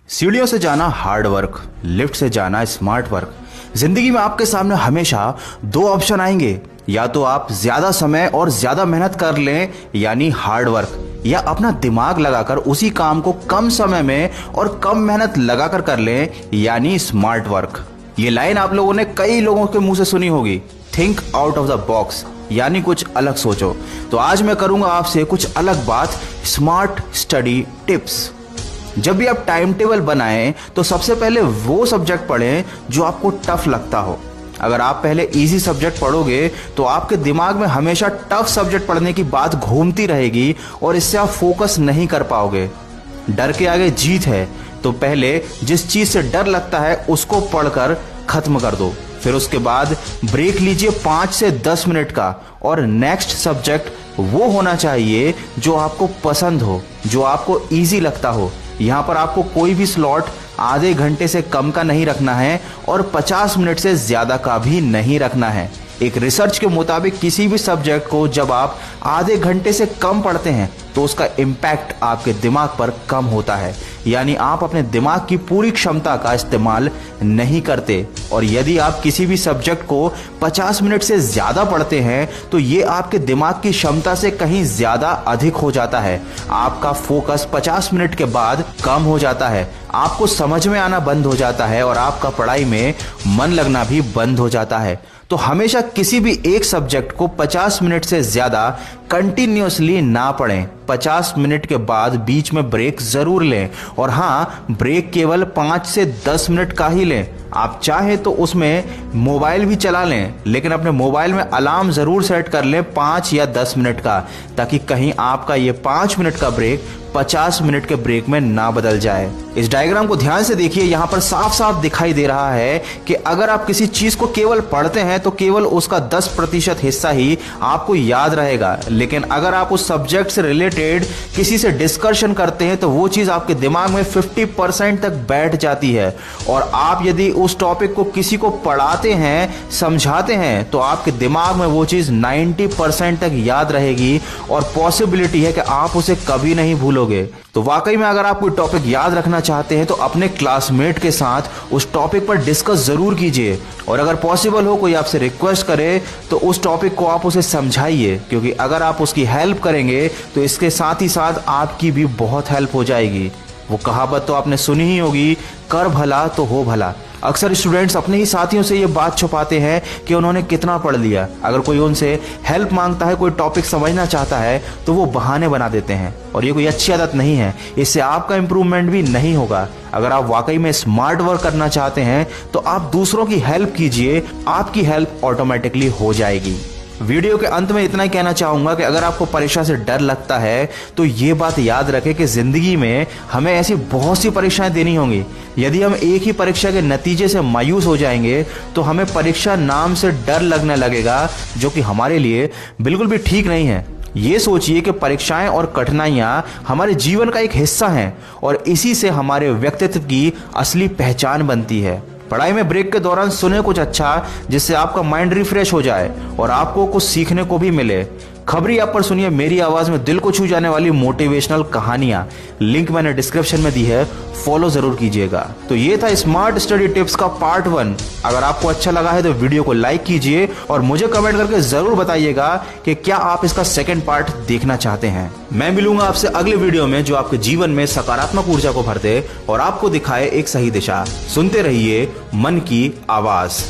सीढ़ियों से जाना हार्ड वर्क, लिफ्ट से जाना स्मार्ट वर्क। जिंदगी में आपके सामने हमेशा दो ऑप्शन आएंगे, या तो आप ज्यादा समय और ज्यादा मेहनत कर लें यानी हार्ड वर्क, या अपना दिमाग लगाकर उसी काम को कम समय में और कम मेहनत लगाकर कर लें यानी स्मार्ट वर्क। ये लाइन आप लोगों ने कई लोगों के मुंह से सुनी होगी, think out of the box, यानी कुछ अलग सोचो। तो आज मैं करूंगा आपसे कुछ अलग बात, स्मार्ट स्टडी टिप्स। जब भी आप टाइम टेबल बनाएं तो सबसे पहले वो सब्जेक्ट पढ़ें जो आपको टफ लगता हो। अगर आप पहले इजी सब्जेक्ट पढ़ोगे तो आपके दिमाग में हमेशा टफ सब्जेक्ट पढ़ने की बात घूमती रहेगी और इससे आप फोकस नहीं कर पाओगे। डर के आगे जीत है, तो पहले जिस चीज से डर लगता है उसको पढ़कर खत्म कर दो। फिर उसके बाद ब्रेक लीजिए 5 से 10 मिनट का, और नेक्स्ट सब्जेक्ट वो होना चाहिए जो आपको पसंद हो, जो आपको इजी लगता हो। यहाँ पर आपको कोई भी स्लॉट आधे घंटे से कम का नहीं रखना है और 50 मिनट से ज्यादा का भी नहीं रखना है। एक रिसर्च के मुताबिक किसी भी सब्जेक्ट को जब आप आधे घंटे से कम पढ़ते हैं तो उसका इम्पैक्ट आपके दिमाग पर कम होता है, यानी आप अपने दिमाग की पूरी क्षमता का इस्तेमाल नहीं करते। और यदि आप किसी भी सब्जेक्ट को 50 मिनट से ज्यादा पढ़ते हैं तो ये आपके दिमाग की क्षमता से कहीं ज्यादा अधिक हो जाता है। आपका फोकस 50 मिनट के बाद कम हो जाता है, आपको समझ में आना बंद हो जाता है और आपका पढ़ाई में मन लगना भी बंद हो जाता है। तो हमेशा किसी भी एक सब्जेक्ट को 50 मिनट से ज्यादा कंटिन्यूअसली ना पढ़ें। 50 मिनट के बाद बीच में ब्रेक जरूर लें, और हाँ, ब्रेक केवल 5 से 10 मिनट का ही लें। आप चाहें तो उसमें मोबाइल भी चला लें, लेकिन अपने मोबाइल में अलार्म जरूर सेट कर लें 5 या 10 मिनट का, ताकि कहीं आपका ये 5 मिनट का ब्रेक 50 मिनट के ब्रेक में ना बदल जाए। इस डायग्राम को ध्यान से देखिए, यहाँ पर साफ साफ दिखाई दे रहा है कि अगर आप किसी चीज को केवल पढ़ते हैं तो केवल उसका 10% हिस्सा ही आपको याद रहेगा, लेकिन अगर आप उस सब्जेक्ट से रिलेटेड किसी से डिस्कशन करते हैं तो वो चीज आपके दिमाग में 50% तक बैठ जाती है। और आप यदि उस टॉपिक को किसी को पढ़ाते हैं, समझाते हैं, तो आपके दिमाग में वो चीज 90% तक याद रहेगी और पॉसिबिलिटी है कि आप उसे कभी नहीं भूलोगे। तो वाकई में अगर आप कोई टॉपिक याद रखना चाहते हैं तो अपने क्लासमेट के साथ उस टॉपिक पर डिस्कस जरूर कीजिए, और अगर पॉसिबल हो कोई आपसे रिक्वेस्ट करे तो उस टॉपिक को आप उसे समझाइए, क्योंकि अगर आप उसकी हेल्प करेंगे तो इसके साथ ही साथ आपकी भी बहुत हेल्प हो जाएगी। वो कहावत तो आपने सुनी ही होगी, कर भला तो हो भला। अक्सर स्टूडेंट्स अपने ही साथियों से ये बात छुपाते हैं कि उन्होंने कितना पढ़ लिया। अगर कोई उनसे हेल्प मांगता है, कोई टॉपिक समझना चाहता है, तो वो बहाने बना देते हैं, और ये कोई अच्छी आदत नहीं है। इससे आपका इंप्रूवमेंट भी नहीं होगा। अगर आप वाकई में स्मार्ट वर्क करना चाहते हैं तो आप दूसरों की हेल्प कीजिए, आपकी हेल्प ऑटोमेटिकली हो जाएगी। वीडियो के अंत में इतना ही कहना चाहूंगा कि अगर आपको परीक्षा से डर लगता है तो ये बात याद रखें कि जिंदगी में हमें ऐसी बहुत सी परीक्षाएं देनी होंगी। यदि हम एक ही परीक्षा के नतीजे से मायूस हो जाएंगे तो हमें परीक्षा नाम से डर लगने लगेगा, जो कि हमारे लिए बिल्कुल भी ठीक नहीं है। ये सोचिए कि परीक्षाएं और कठिनाइयां हमारे जीवन का एक हिस्सा हैं, और इसी से हमारे व्यक्तित्व की असली पहचान बनती है। पढ़ाई में ब्रेक के दौरान सुने कुछ अच्छा, जिससे आपका माइंड रिफ्रेश हो जाए और आपको कुछ सीखने को भी मिले। खबरी ऐप पर सुनिए मेरी आवाज में दिल को छू जाने वाली मोटिवेशनल कहानियां। लिंक मैंने डिस्क्रिप्शन में दी है, फॉलो जरूर कीजिएगा। तो ये था स्मार्ट स्टडी टिप्स का पार्ट 1। अगर आपको अच्छा लगा है तो वीडियो को लाइक कीजिए और मुझे कमेंट करके जरूर बताइएगा कि क्या आप इसका सेकंड पार्ट देखना चाहते हैं। मैं मिलूंगा आपसे अगले वीडियो में, जो आपके जीवन में सकारात्मक ऊर्जा को भर दे और आपको दिखाए एक सही दिशा। सुनते रहिए मन की आवाज।